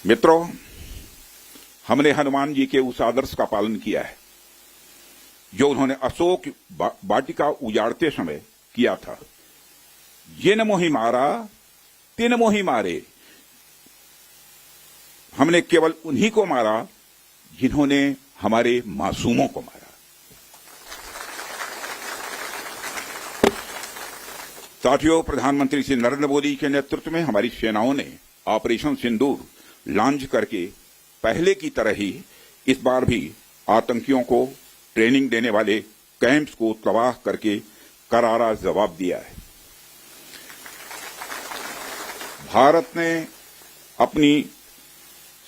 मित्रों, हमने हनुमान जी के उस आदर्श का पालन किया है जो उन्होंने अशोक वाटिका उजाड़ते समय किया था। जिन मोहि मारा तिन मोहि मारे। हमने केवल उन्हीं को मारा जिन्होंने हमारे मासूमों को मारा। साथियों, प्रधानमंत्री श्री नरेंद्र मोदी के नेतृत्व में हमारी सेनाओं ने ऑपरेशन सिंदूर लॉन्च करके पहले की तरह ही इस बार भी आतंकियों को ट्रेनिंग देने वाले कैंप्स को तबाह करके करारा जवाब दिया है। भारत ने अपनी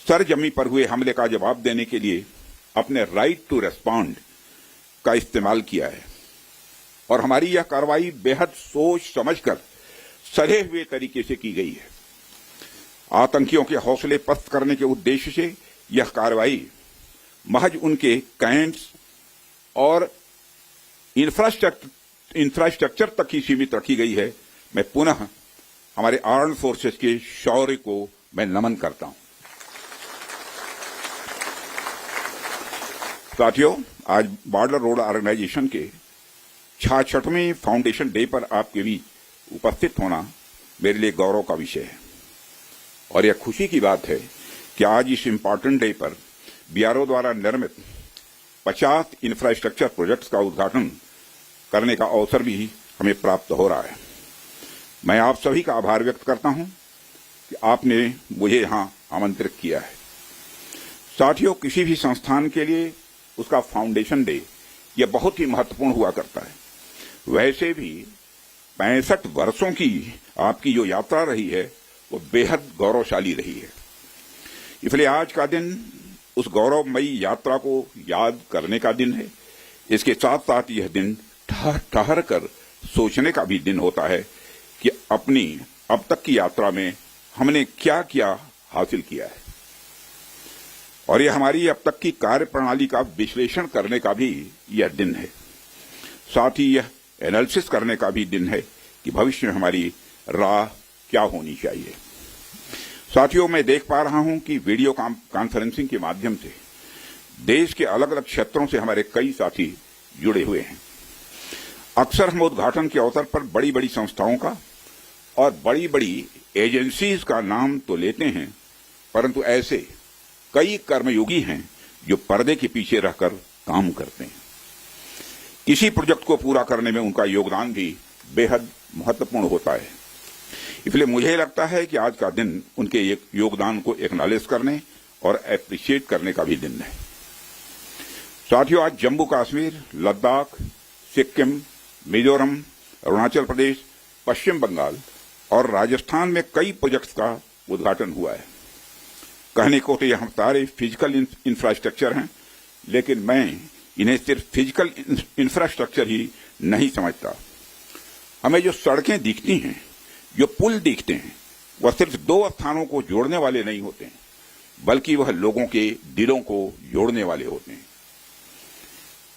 सरजमी पर हुए हमले का जवाब देने के लिए अपने राइट टू रेस्पॉन्ड का इस्तेमाल किया है और हमारी यह कार्रवाई बेहद सोच समझकर सधे हुए तरीके से की गई है। आतंकियों के हौसले पस्त करने के उद्देश्य से यह कार्रवाई महज उनके कैंप्स और इंफ्रास्ट्रक्चर तक ही सीमित रखी गई है। मैं पुनः हमारे आर्म फोर्सेस के शौर्य को मैं नमन करता हूं। साथियों, आज बॉर्डर रोड ऑर्गेनाइजेशन के 66वें फाउंडेशन डे पर आपके बीच उपस्थित होना मेरे लिए गौरव का विषय है और यह खुशी की बात है कि आज इस इम्पॉर्टेंट डे पर बीआरओ द्वारा निर्मित 50 इंफ्रास्ट्रक्चर प्रोजेक्ट्स का उद्घाटन करने का अवसर भी हमें प्राप्त हो रहा है। मैं आप सभी का आभार व्यक्त करता हूं कि आपने मुझे यहां आमंत्रित किया है। साथियों, किसी भी संस्थान के लिए उसका फाउंडेशन डे यह बहुत ही महत्वपूर्ण हुआ करता है। वैसे भी 65 वर्षों की आपकी जो यात्रा रही है वो बेहद गौरवशाली रही है। इसलिए आज का दिन उस गौरवमयी यात्रा को याद करने का दिन है। इसके साथ साथ यह दिन ठहर कर सोचने का भी दिन होता है कि अपनी अब तक की यात्रा में हमने क्या क्या हासिल किया है और यह हमारी अब तक की कार्य प्रणाली का विश्लेषण करने का भी यह दिन है। साथ ही यह एनालिसिस करने का भी दिन है कि भविष्य में हमारी राह क्या होनी चाहिए। साथियों, मैं देख पा रहा हूं कि वीडियो कॉन्फ्रेंसिंग के माध्यम से देश के अलग अलग क्षेत्रों से हमारे कई साथी जुड़े हुए हैं। अक्सर हम उद्घाटन के अवसर पर बड़ी बड़ी संस्थाओं का और बड़ी बड़ी एजेंसीज का नाम तो लेते हैं, परंतु ऐसे कई कर्मयोगी हैं जो पर्दे के पीछे रहकर काम करते हैं। किसी प्रोजेक्ट को पूरा करने में उनका योगदान भी बेहद महत्वपूर्ण होता है। इसलिए मुझे लगता है कि आज का दिन उनके योगदान को एक्नॉलेज करने और एप्रिशिएट करने का भी दिन है। साथियों, आज जम्मू कश्मीर, लद्दाख, सिक्किम, मिजोरम, अरुणाचल प्रदेश, पश्चिम बंगाल और राजस्थान में कई प्रोजेक्ट्स का उद्घाटन हुआ है। कहने को तो यह सारे फिजिकल इंफ्रास्ट्रक्चर हैं, लेकिन मैं इन्हें सिर्फ फिजिकल इंफ्रास्ट्रक्चर ही नहीं समझता। हमें जो सड़कें दिखती हैं, जो पुल दिखते हैं, वह सिर्फ दो स्थानों को जोड़ने वाले नहीं होते हैं, बल्कि वह लोगों के दिलों को जोड़ने वाले होते हैं।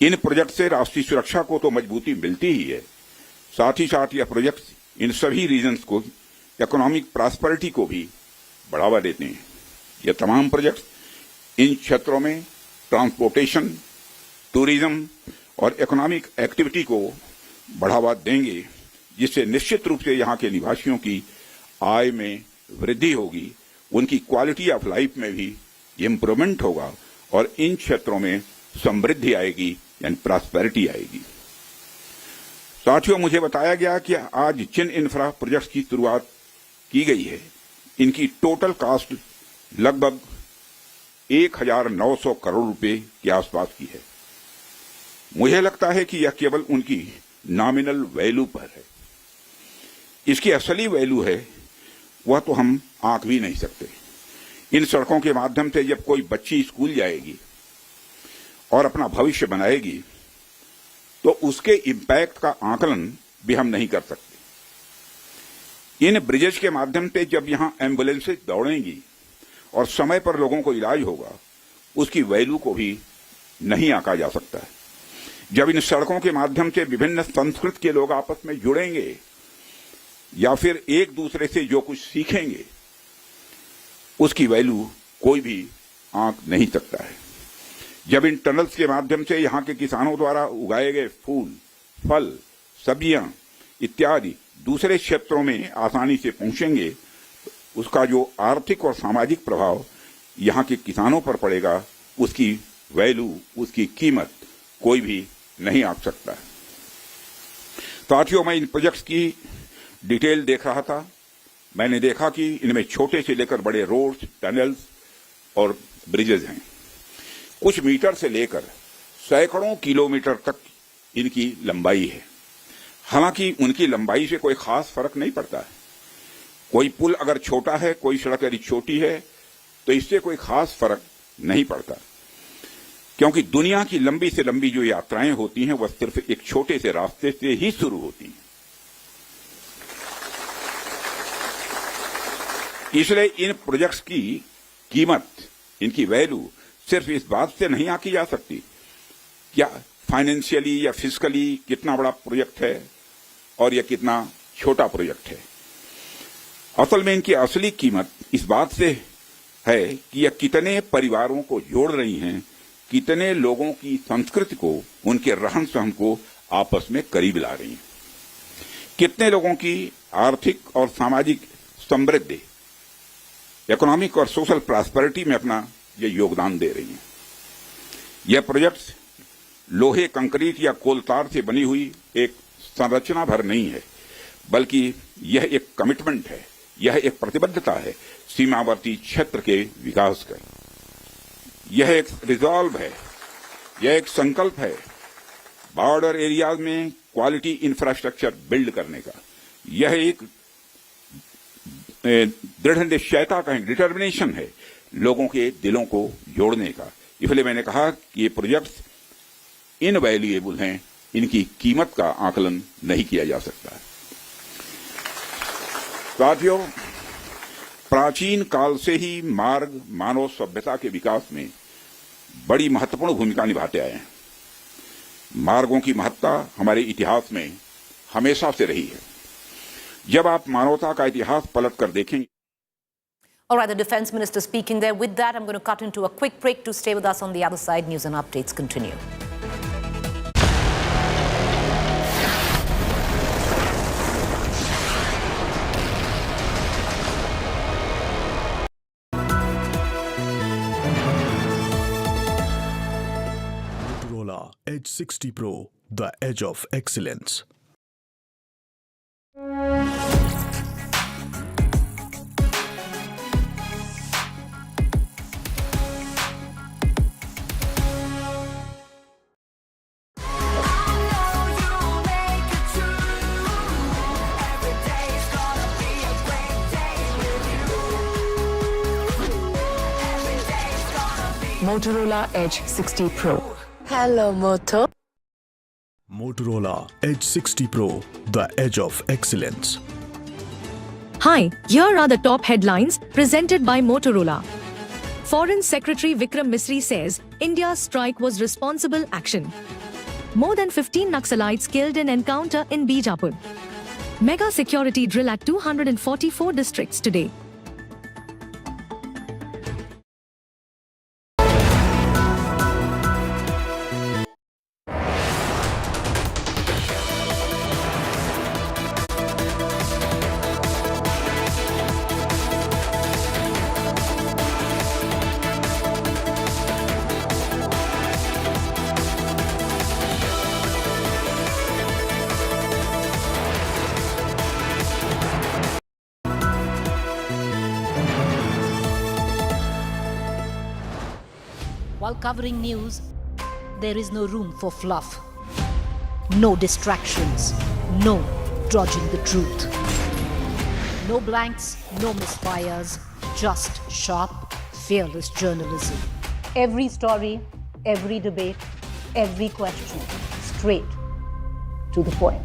इन प्रोजेक्ट से राष्ट्रीय सुरक्षा को तो मजबूती मिलती ही है, साथ ही साथ यह प्रोजेक्ट इन सभी रीजन्स को इकोनॉमिक प्रॉस्पेरिटी को भी बढ़ावा देते हैं। यह तमाम प्रोजेक्ट इन क्षेत्रों में ट्रांसपोर्टेशन, टूरिज्म और इकोनॉमिक एक्टिविटी को बढ़ावा देंगे, जिससे निश्चित रूप से यहाँ के निवासियों की आय में वृद्धि होगी, उनकी क्वालिटी ऑफ लाइफ में भी इम्प्रूवमेंट होगा और इन क्षेत्रों में समृद्धि आएगी, यानी प्रॉस्पेरिटी आएगी। साथियों, मुझे बताया गया कि आज जिन इंफ्रा प्रोजेक्ट्स की शुरुआत की गई है, इनकी टोटल कॉस्ट लगभग 1900 करोड़ रुपए के आसपास की है। मुझे लगता है कि यह केवल उनकी नॉमिनल वैल्यू पर है। इसकी असली वैल्यू है वह तो हम आंक भी नहीं सकते। इन सड़कों के माध्यम से जब कोई बच्ची स्कूल जाएगी और अपना भविष्य बनाएगी तो उसके इम्पैक्ट का आकलन भी हम नहीं कर सकते। इन ब्रिजेस के माध्यम से जब यहां एम्बुलेंसेज दौड़ेंगी और समय पर लोगों को इलाज होगा, उसकी वैल्यू को भी नहीं आंका जा सकता है। जब इन सड़कों के माध्यम से विभिन्न संस्कृति के लोग आपस में जुड़ेंगे या फिर एक दूसरे से जो कुछ सीखेंगे, उसकी वैल्यू कोई भी आंक नहीं सकता है। जब इन टनल्स के माध्यम से यहाँ के किसानों द्वारा उगाए गए फूल, फल, सब्जियां इत्यादि दूसरे क्षेत्रों में आसानी से पहुंचेंगे, उसका जो आर्थिक और सामाजिक प्रभाव यहाँ के किसानों पर पड़ेगा, उसकी वैल्यू, उसकी कीमत कोई भी नहीं आंक सकता है। साथियों, मैं इन प्रोजेक्ट्स की डिटेल देख रहा था। मैंने देखा कि इनमें छोटे से लेकर बड़े रोड्स, टनल्स और ब्रिजेज हैं। कुछ मीटर से लेकर सैकड़ों किलोमीटर तक इनकी लंबाई है। हालांकि उनकी लंबाई से कोई खास फर्क नहीं पड़ता है। कोई पुल अगर छोटा है, कोई सड़क यदि छोटी है, तो इससे कोई खास फर्क नहीं पड़ता, क्योंकि दुनिया की लंबी से लंबी जो यात्राएं होती हैं वह सिर्फ एक छोटे से रास्ते से ही शुरू होती हैं। इसलिए इन प्रोजेक्ट्स की कीमत, इनकी वैल्यू सिर्फ इस बात से नहीं आंकी जा सकती क्या फाइनेंशियली या फिजिकली कितना बड़ा प्रोजेक्ट है और यह कितना छोटा प्रोजेक्ट है। असल में इनकी असली कीमत इस बात से है कि यह कितने परिवारों को जोड़ रही हैं, कितने लोगों की संस्कृति को, उनके रहन सहन को आपस में करीब ला रही हैं, कितने लोगों की आर्थिक और सामाजिक समृद्धि, इकोनॉमिक और सोशल प्रॉस्पेरिटी में अपना ये योगदान दे रही हैं। यह प्रोजेक्ट्स लोहे, कंक्रीट या कोलतार से बनी हुई एक संरचना भर नहीं है, बल्कि यह एक कमिटमेंट है, यह एक प्रतिबद्धता है सीमावर्ती क्षेत्र के विकास का। यह एक रिजॉल्व है, यह एक संकल्प है बॉर्डर एरियाज में क्वालिटी इंफ्रास्ट्रक्चर बिल्ड करने का। यह एक दृढ़ निश्चयता का डिटर्मिनेशन है लोगों के दिलों को जोड़ने का। इसलिए मैंने कहा कि ये प्रोजेक्ट्स इनवैल्यूएबल हैं, इनकी कीमत का आकलन नहीं किया जा सकता है। साथियों, प्राचीन काल से ही मार्ग मानव सभ्यता के विकास में बड़ी महत्वपूर्ण भूमिका निभाते आए हैं। मार्गों की महत्ता हमारे इतिहास में हमेशा से रही है। जब आप मानवता का इतिहास पलट कर देखेंगे। All right, the Defense Minister speaking there. With that, I'm going to cut into a quick break. To stay with us on the other side, news and updates continue. Motorola Edge 60 Pro, the edge of excellence. Motorola Edge 60 Pro. Hello, Moto. Motorola Edge 60 Pro, the edge of excellence. Hi, here are the top headlines presented by Motorola. Foreign Secretary Vikram Misri says India's strike was responsible action. More than 15 Naxalites killed in encounter in Bijapur. Mega security drill at 244 districts today. While covering news, there is no room for fluff. No distractions. No dodging the truth. No blanks, no misfires. Just sharp, fearless journalism. Every story, every debate, every question, straight to the point.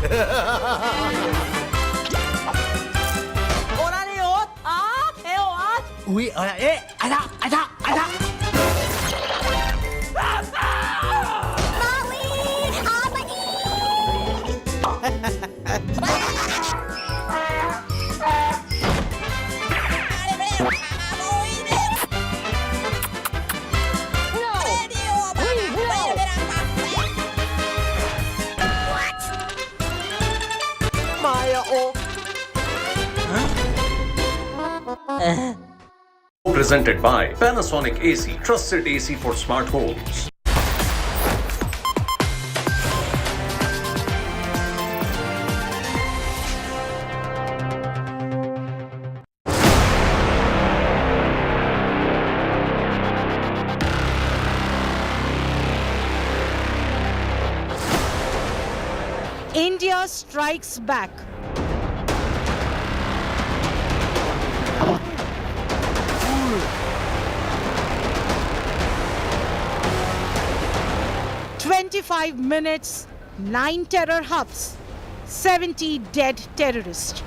Ora ni ot. Ui, ada. Maya o. Presented by Panasonic AC, trusted AC for smart homes. India strikes back. "25 minutes, 9 terror hubs, 70 dead terrorists."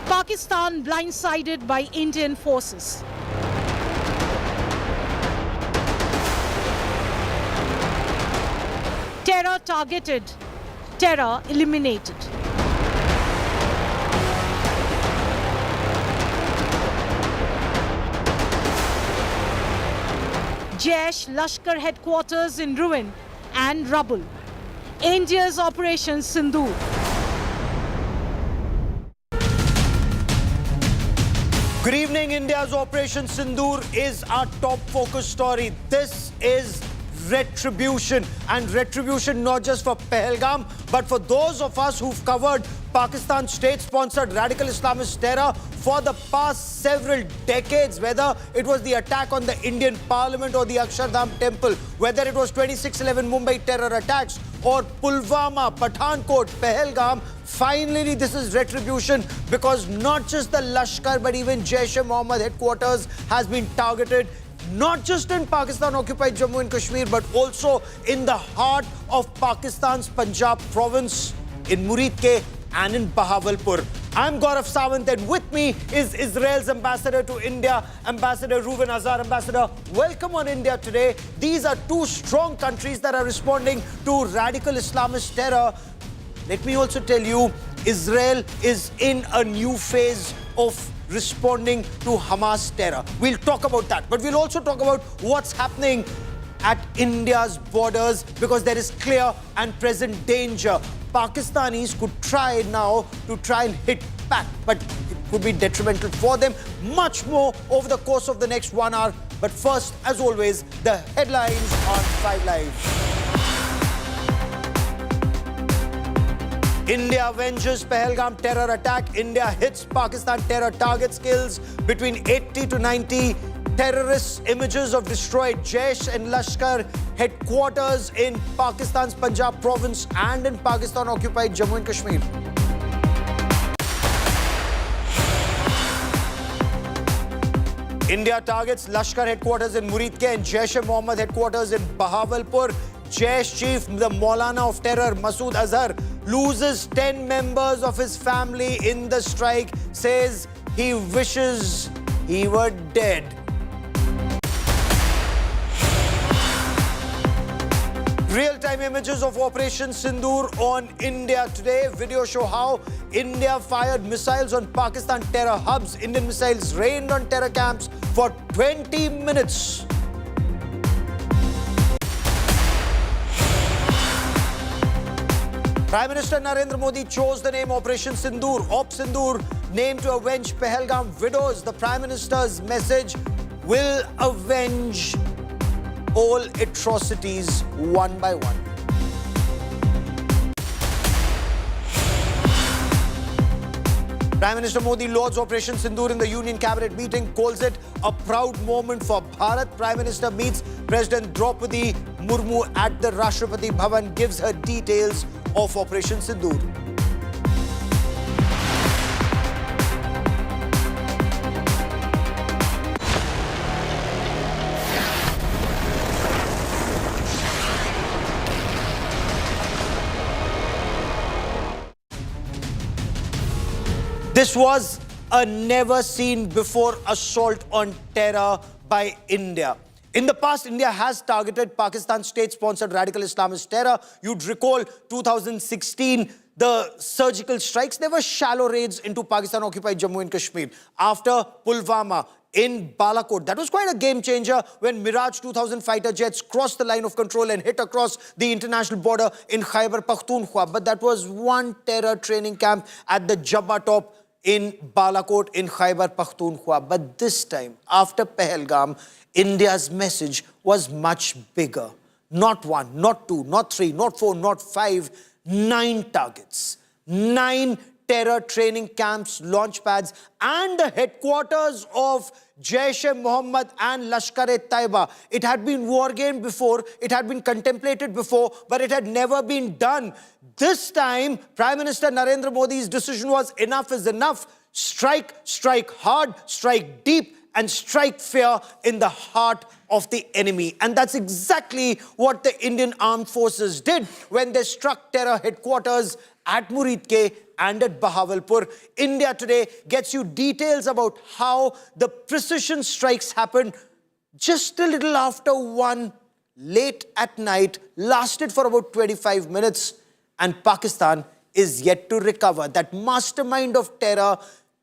Pakistan blindsided by Indian forces. Terror targeted, terror eliminated. Jaish Lashkar headquarters in ruin and rubble. India's Operation Sindoor. Good evening. India's Operation Sindoor is our top focus story. This is retribution, and retribution not just for Pahalgam, but for those of us who've covered Pakistan's state-sponsored radical Islamist terror for the past several decades, whether it was the attack on the Indian Parliament or the Akshardham Temple, whether it was 26/11 Mumbai terror attacks or Pulwama, Pathankot, Pahalgam. Finally, this is retribution, because not just the Lashkar but even Jaish-e-Mohammed headquarters has been targeted, not just in Pakistan-occupied Jammu and Kashmir, but also in the heart of Pakistan's Punjab province, in Muridke and in Bahawalpur. I'm Gaurav Sawant, and with me is Israel's ambassador to India, Ambassador Reuven Azar. Ambassador, welcome on India today. These are two strong countries that are responding to radical Islamist terror. Let me also tell you, Israel is in a new phase of responding to Hamas terror. We'll talk about that, but we'll also talk about what's happening at India's borders, because there is clear and present danger. Pakistanis could try now to try and hit back, but it could be detrimental for them. Much more over the course of the next 1 hour. But first, as always, the headlines on 5 Live. India avenges Pahalgam terror attack. India hits Pakistan terror targets, kills between 80 to 90 terrorists. Images of destroyed Jaish and Lashkar headquarters in Pakistan's Punjab province and in Pakistan-occupied Jammu and Kashmir. India targets Lashkar headquarters in Muridke and Jaish-e-Mohammed headquarters in Bahawalpur. Jaish chief, the Maulana of terror, Masood Azhar, loses 10 members of his family in the strike, says he wishes he were dead. Real-time images of Operation Sindoor on India today. Video show how India fired missiles on Pakistan terror hubs. Indian missiles rained on terror camps for 20 minutes. Prime Minister Narendra Modi chose the name Operation Sindoor, Op Sindoor, named to avenge Pahalgam widows. The Prime Minister's message will avenge all atrocities one by one. Prime Minister Modi lauds Operation Sindoor in the Union Cabinet meeting, calls it a proud moment for Bharat. Prime Minister meets President Draupadi Murmu at the Rashtrapati Bhavan, gives her details of Operation Sindoor. This was a never-seen-before assault on terror by India. In the past, India has targeted Pakistan's state-sponsored radical Islamist terror. You'd recall 2016, the surgical strikes. They were shallow raids into Pakistan-occupied Jammu and Kashmir. After Pulwama, in Balakot, that was quite a game changer when Mirage 2000 fighter jets crossed the line of control and hit across the international border in Khyber Pakhtunkhwa. But that was one terror training camp at the Jabba Top in Balakot in Khyber Pakhtunkhwa. But this time, after Pahalgam, India's message was much bigger. Not one, not two, not three, not four, not five, 9 targets. 9 terror training camps, launch pads, and the headquarters of Jaish-e-Mohammed and Lashkar-e-Taiba. It had been war-gamed before, it had been contemplated before, but it had never been done. This time, Prime Minister Narendra Modi's decision was enough is enough. Strike, strike hard, strike deep, and strike fear in the heart of the enemy. And that's exactly what the Indian Armed Forces did when they struck terror headquarters at Muridke and at Bahawalpur. India Today gets you details about how the precision strikes happened just a little after 1, late at night, lasted for about 25 minutes, and Pakistan is yet to recover. That mastermind of terror,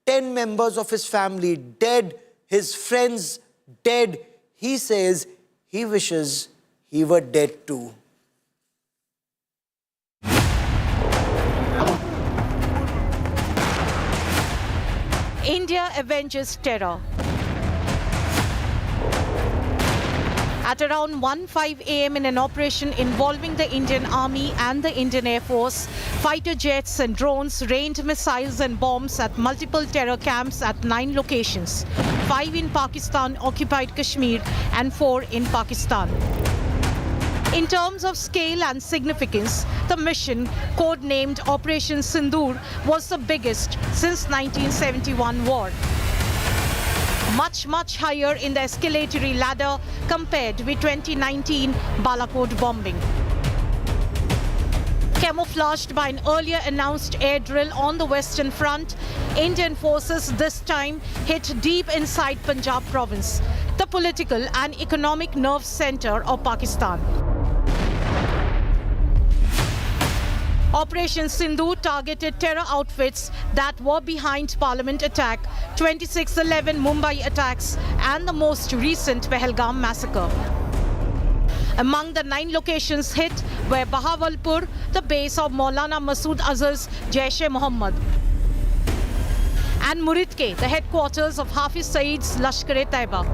10 members of his family dead, his friends dead. He says he wishes he were dead too. India avenges terror. At around 1:05 a.m. in an operation involving the Indian Army and the Indian Air Force, fighter jets and drones rained missiles and bombs at multiple terror camps at 9 locations, 5 in Pakistan-occupied Kashmir and 4 in Pakistan. In terms of scale and significance, the mission, codenamed Operation Sindoor, was the biggest since 1971 war. Much, much higher in the escalatory ladder compared with 2019 Balakot bombing. Camouflaged by an earlier announced air drill on the Western Front, Indian forces this time hit deep inside Punjab province, the political and economic nerve center of Pakistan. Operation Sindoor targeted terror outfits that were behind Parliament attack, 26/11 Mumbai attacks, and the most recent Pahalgam massacre. Among the 9 locations hit were Bahawalpur, the base of Maulana Masood Azhar's Jaish-e-Mohammed, and Muridke, the headquarters of Hafiz Saeed's Lashkar-e-Taiba.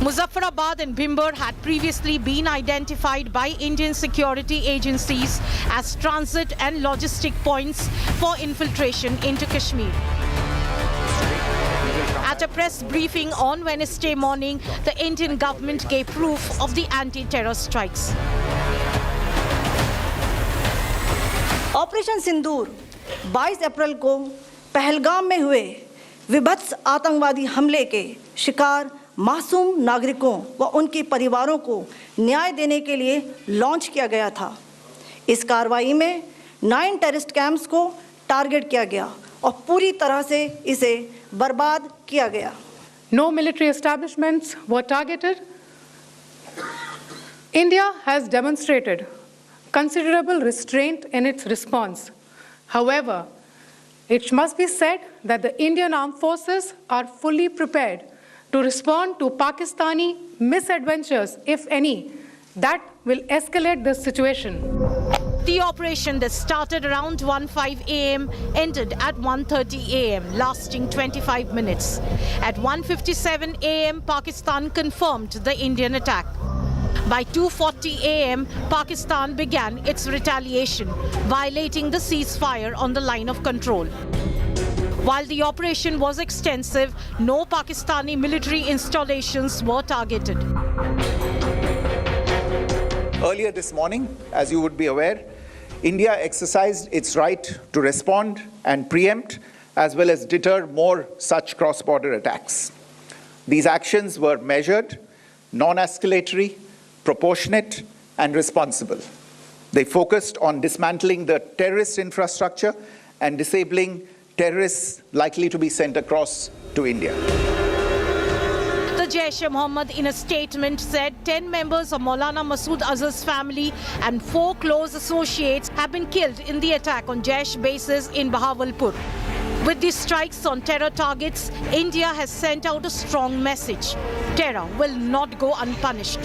Muzaffarabad and Bhimber had previously been identified by Indian security agencies as transit and logistic points for infiltration into Kashmir. At a press briefing on Wednesday morning, the Indian government gave proof of the anti-terror strikes. Operation Sindoor 22 अप्रैल को पहलगाम में हुए विभत्स आतंकवादी हमले के शिकार मासूम नागरिकों व उनके परिवारों को न्याय देने के लिए लॉन्च किया गया था। इस कार्रवाई में 9 टेररिस्ट कैंप्स को टारगेट किया गया और पूरी तरह से इसे बर्बाद किया गया। No military establishments were targeted. India has demonstrated considerable restraint in its response. However, it must be said that the Indian Armed Forces are fully prepared to respond to Pakistani misadventures, if any, that will escalate this situation. The operation that started around 1:05 a.m. ended at 1:30 a.m., lasting 25 minutes. At 1:57 a.m., Pakistan confirmed the Indian attack. By 2:40 a.m., Pakistan began its retaliation, violating the ceasefire on the line of control. While the operation was extensive, no Pakistani military installations were targeted. Earlier this morning, as you would be aware, India exercised its right to respond and preempt, as well as deter more such cross-border attacks. These actions were measured, non-escalatory, proportionate, and responsible. They focused on dismantling the terrorist infrastructure and disabling terrorists likely to be sent across to India. The Jaish-e-Mohammed, in a statement, said 10 members of Maulana Masood Azhar's family and 4 close associates have been killed in the attack on Jaish bases in Bahawalpur. With these strikes on terror targets, India has sent out a strong message. Terror will not go unpunished.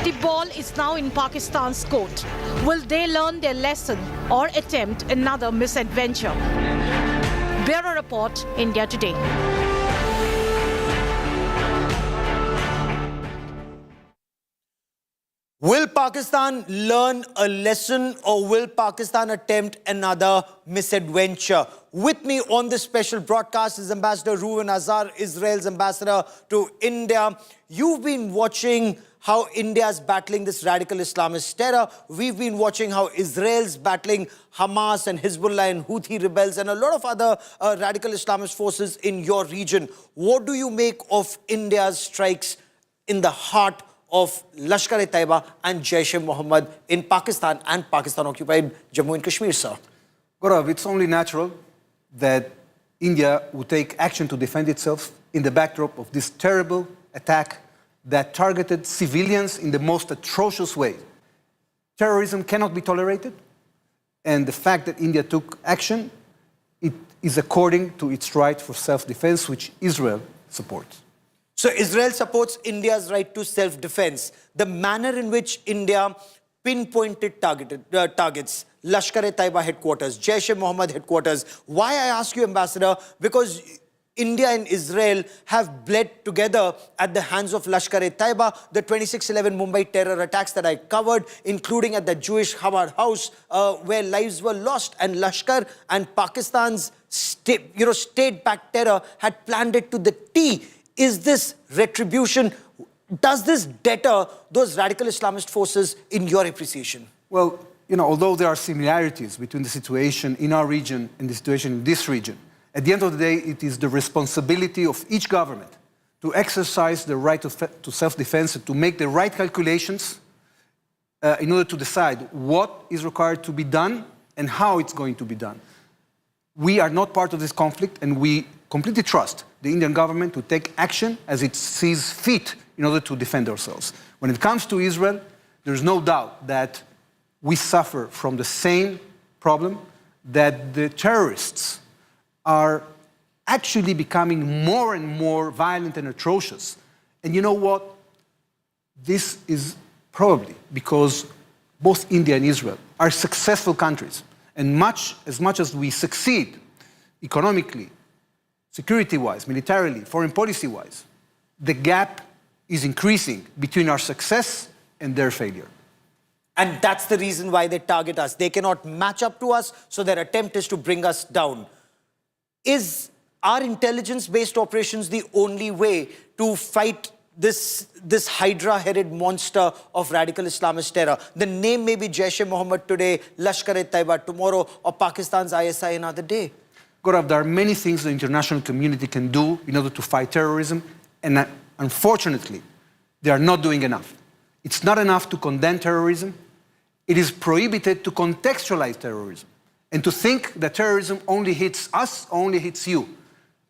The ball is now in Pakistan's court. Will they learn their lesson or attempt another misadventure? Bureau Report, India Today. Will Pakistan learn a lesson or will Pakistan attempt another misadventure? With me on this special broadcast is Ambassador Reuven Azar, Israel's ambassador to India. You've been watching how India is battling this radical Islamist terror. We've been watching how Israel's battling Hamas and Hezbollah and Houthi rebels and a lot of other radical Islamist forces in your region. What do you make of India's strikes in the heart of Lashkar-e-Taiba and Jaish-e-Mohammed in Pakistan and Pakistan-occupied Jammu and Kashmir, sir? Gaurav, it's only natural that India would take action to defend itself in the backdrop of this terrible attack that targeted civilians in the most atrocious way. Terrorism cannot be tolerated, and the fact that India took action, it is according to its right for self-defense, which Israel supports. So Israel supports India's right to self-defense. The manner in which India pinpointed targets, Lashkar-e-Taiba headquarters, Jaish-e-Mohammed headquarters. Why I ask you, Ambassador? Because India and Israel have bled together at the hands of Lashkar-e-Taiba, the 26/11 Mumbai terror attacks that I covered, including at the Jewish Chabad house, where lives were lost. And Lashkar and Pakistan's state-backed terror had planned it to the T. Is this retribution? Does this deter those radical Islamist forces in your appreciation? Well, although there are similarities between the situation in our region and the situation in this region, at the end of the day, it is the responsibility of each government to exercise the right to self-defense and to make the right calculations in order to decide what is required to be done and how it's going to be done. We are not part of this conflict, and we completely trust the Indian government to take action as it sees fit in order to defend ourselves. When it comes to Israel, there's no doubt that we suffer from the same problem, that the terrorists are actually becoming more and more violent and atrocious. And you know what? This is probably because both India and Israel are successful countries. And as much as we succeed economically, security-wise, militarily, foreign policy-wise, the gap is increasing between our success and their failure. And that's the reason why they target us. They cannot match up to us, so their attempt is to bring us down. Is our intelligence-based operations the only way to fight this hydra-headed monster of radical Islamist terror? The name may be Jaish-e-Mohammed today, Lashkar-e-Taiba tomorrow, or Pakistan's ISI another day. Gaurav, there are many things the international community can do in order to fight terrorism, and unfortunately, they are not doing enough. It's not enough to condemn terrorism. It is prohibited to contextualize terrorism and to think that terrorism only hits us, only hits you.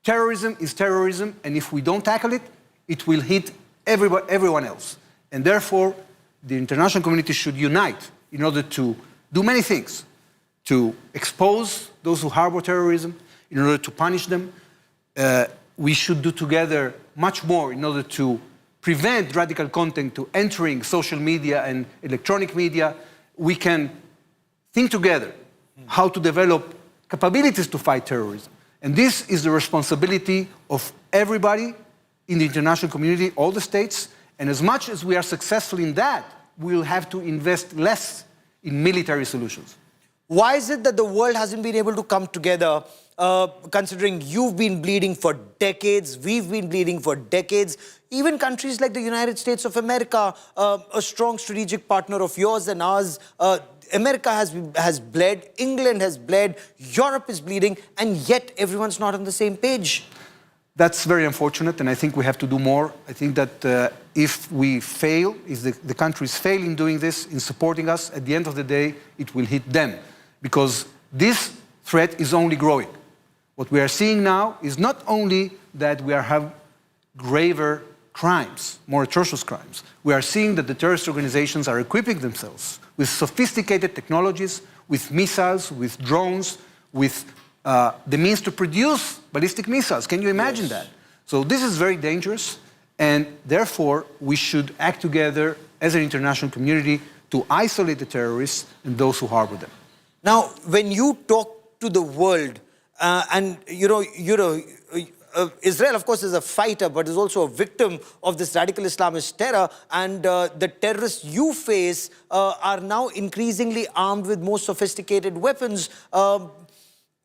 Terrorism is terrorism, and if we don't tackle it, it will hit everyone else. And therefore, the international community should unite in order to do many things, to expose those who harbor terrorism, in order to punish them. We should do together much more in order to prevent radical content to entering social media and electronic media. We can think together how to develop capabilities to fight terrorism. And this is the responsibility of everybody in the international community, all the states. And as much as we are successful in that, we'll have to invest less in military solutions. Why is it that the world hasn't been able to come together, considering you've been bleeding for decades, we've been bleeding for decades, even countries like the United States of America, a strong strategic partner of yours and ours, America has bled, England has bled, Europe is bleeding, and yet everyone's not on the same page. That's very unfortunate, and I think we have to do more. I think that if we fail, if the countries fail in doing this, in supporting us, at the end of the day, it will hit them. Because this threat is only growing. What we are seeing now is not only that we have graver crimes, more atrocious crimes. We are seeing that the terrorist organizations are equipping themselves with sophisticated technologies, with missiles, with drones, with the means to produce ballistic missiles. Can you imagine that? So this is very dangerous, and therefore we should act together as an international community to isolate the terrorists and those who harbor them. Now, when you talk to the world, and Israel, of course, is a fighter, but is also a victim of this radical Islamist terror. And the terrorists you face are now increasingly armed with more sophisticated weapons.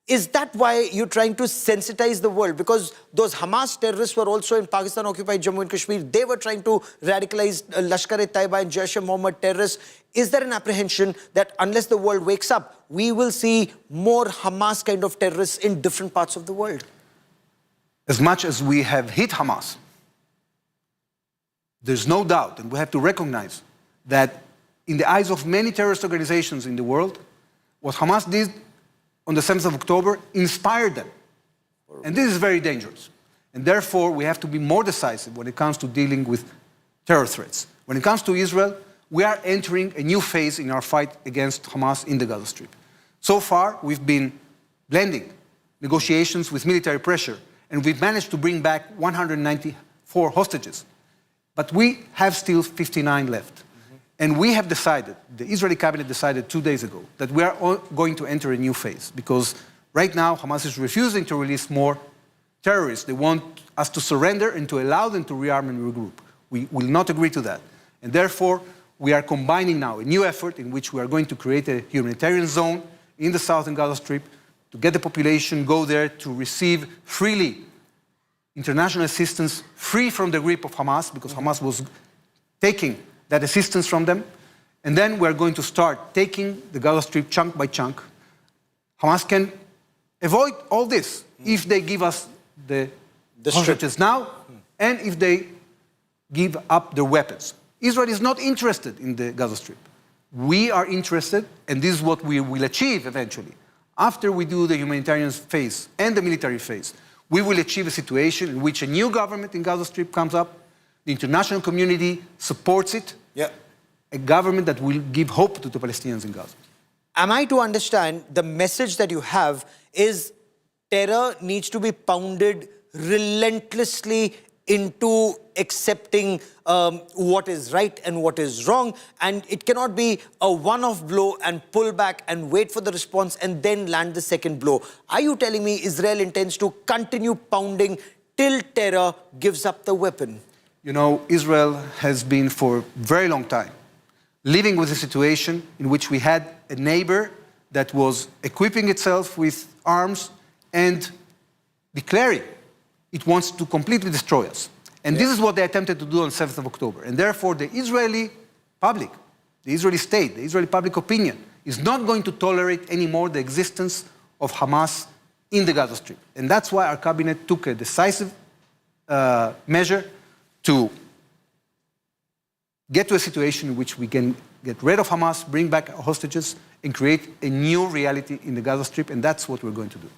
Is that why you're trying to sensitize the world? Because those Hamas terrorists were also in Pakistan-occupied Jammu and Kashmir. They were trying to radicalize Lashkar-e-Taiba and Jaish-e-Mohammed terrorists. Is there an apprehension that unless the world wakes up, we will see more Hamas kind of terrorists in different parts of the world? As much as we have hit Hamas, there's no doubt, and we have to recognize that in the eyes of many terrorist organizations in the world, what Hamas did on the 7th of October inspired them. And this is very dangerous. And therefore, we have to be more decisive when it comes to dealing with terror threats. When it comes to Israel, we are entering a new phase in our fight against Hamas in the Gaza Strip. So far, we've been blending negotiations with military pressure, and we've managed to bring back 194 hostages. But we have still 59 left. And we have decided, the Israeli cabinet decided 2 days ago, that we are going to enter a new phase. Because right now, Hamas is refusing to release more terrorists. They want us to surrender and to allow them to rearm and regroup. We will not agree to that. And therefore, we are combining now a new effort in which we are going to create a humanitarian zone in the southern Gaza Strip to get the population go there to receive freely international assistance free from the grip of Hamas, because Hamas was taking that assistance from them. And then we're going to start taking the Gaza Strip chunk by chunk. Hamas can avoid all this if they give us the hostages now and if they give up their weapons. Israel is not interested in the Gaza Strip. We are interested, and this is what we will achieve eventually. After we do the humanitarian phase and the military phase, we will achieve a situation in which a new government in Gaza Strip comes up, the international community supports it, a government that will give hope to the Palestinians in Gaza. Am I to understand the message that you have is terror needs to be pounded relentlessly into accepting what is right and what is wrong, and it cannot be a one-off blow and pull back and wait for the response and then land the second blow? Are you telling me Israel intends to continue pounding till terror gives up the weapon? You know, Israel has been for a very long time living with a situation in which we had a neighbor that was equipping itself with arms and declaring it wants to completely destroy us. And this is what they attempted to do on 7th of October. And therefore, the Israeli public, the Israeli state, the Israeli public opinion is not going to tolerate anymore the existence of Hamas in the Gaza Strip. And that's why our cabinet took a decisive measure to get to a situation in which we can get rid of Hamas, bring back hostages, and create a new reality in the Gaza Strip, and that's what we're going to do.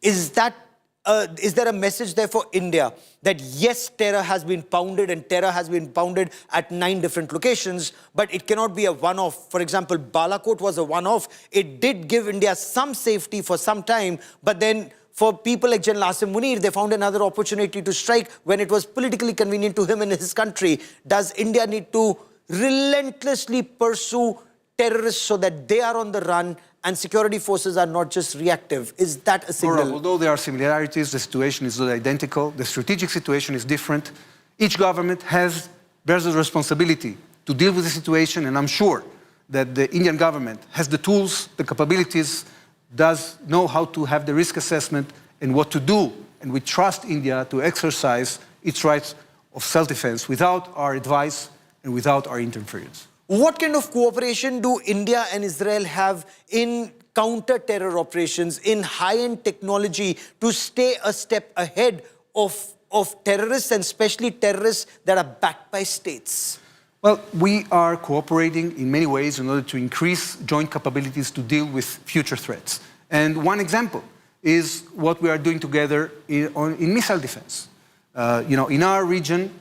Is there a message there for India that yes, terror has been pounded and terror has been pounded at 9 different locations, but it cannot be a one-off? For example, Balakot was a one-off. It did give India some safety for some time, but then for people like General Asim Munir, they found another opportunity to strike when it was politically convenient to him and his country. Does India need to relentlessly pursue terrorists so that they are on the run and security forces are not just reactive? Is that a signal? Although there are similarities, the situation is not identical. The strategic situation is different. Each government bears the responsibility to deal with the situation, and I'm sure that the Indian government has the tools, the capabilities, does know how to have the risk assessment and what to do. And we trust India to exercise its rights of self-defense without our advice and without our interference. What kind of cooperation do India and Israel have in counter-terror operations, in high-end technology to stay a step ahead of terrorists, and especially terrorists that are backed by states? Well, we are cooperating in many ways in order to increase joint capabilities to deal with future threats. And one example is what we are doing together in missile defense. In our region,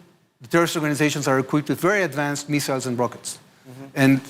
the terrorist organizations are equipped with very advanced missiles and rockets. And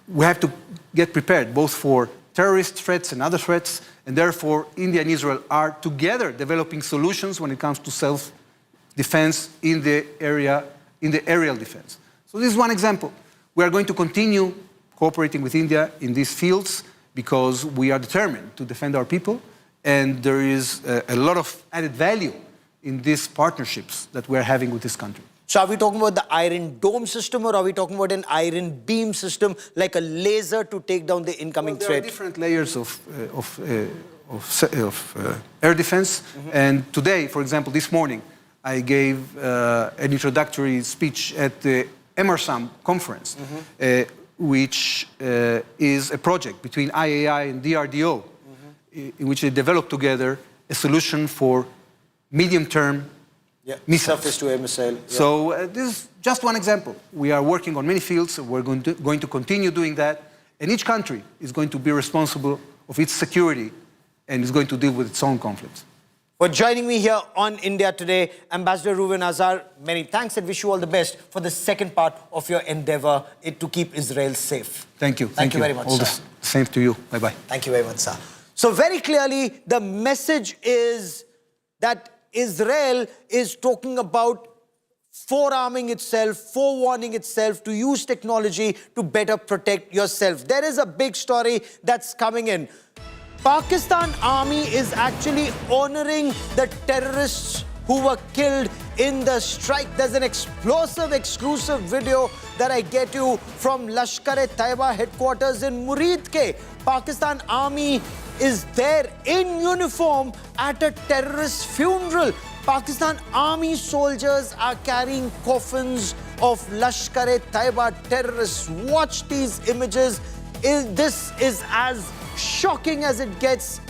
we have to get prepared both for terrorist threats and other threats, and therefore India and Israel are together developing solutions when it comes to self-defense in the aerial defense. So this is one example. We are going to continue cooperating with India in these fields because we are determined to defend our people, and there is a lot of added value in these partnerships that we are having with this country. So are we talking about the Iron Dome system, or are we talking about an Iron Beam system, like a laser to take down the incoming threat? There are different layers of air defense. And today, for example, this morning, I gave an introductory speech at the MRSAM conference, which is a project between IAI and DRDO, in which they developed together a solution for medium-term missiles. Surface-to-air missile. So this is just one example. We are working on many fields, so we're going to continue doing that. And each country is going to be responsible of its security and is going to deal with its own conflicts. For joining me here on India Today, Ambassador Reuven Azar, many thanks and wish you all the best for the second part of your endeavor to keep Israel safe. Thank you. Thank you very much, All sir. the same to you. Bye-bye. Thank you very much, sir. So very clearly, the message is that Israel is talking about forearming itself, forewarning itself to use technology to better protect yourself. There is a big story that's coming in. Pakistan Army is actually honoring the terrorists who were killed in the strike. There's an explosive, exclusive video that I get you from Lashkar-e-Taiba headquarters in Muridke. Pakistan Army is there in uniform at a terrorist funeral. Pakistan Army soldiers are carrying coffins of Lashkar-e-Taiba terrorists. Watch these images. This is as shocking as it gets,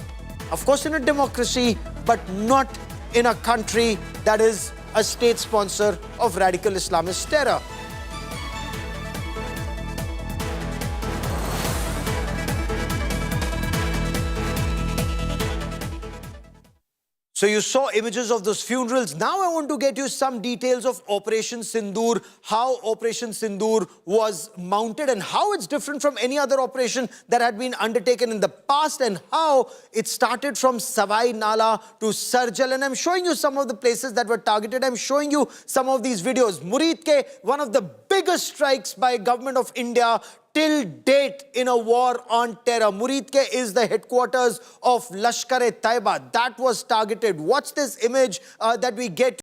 of course, in a democracy, but not in a country that is a state sponsor of radical Islamist terror. So you saw images of those funerals. Now I want to get you some details of Operation Sindoor, how Operation Sindoor was mounted and how it's different from any other operation that had been undertaken in the past, and how it started from Savai Nala to Sarjal. And I'm showing you some of the places that were targeted. I'm showing you some of these videos. Muridke, one of the biggest strikes by government of India till date in a war on terror. Muridke is the headquarters of Lashkar-e-Taiba. That was targeted. Watch this image that we get.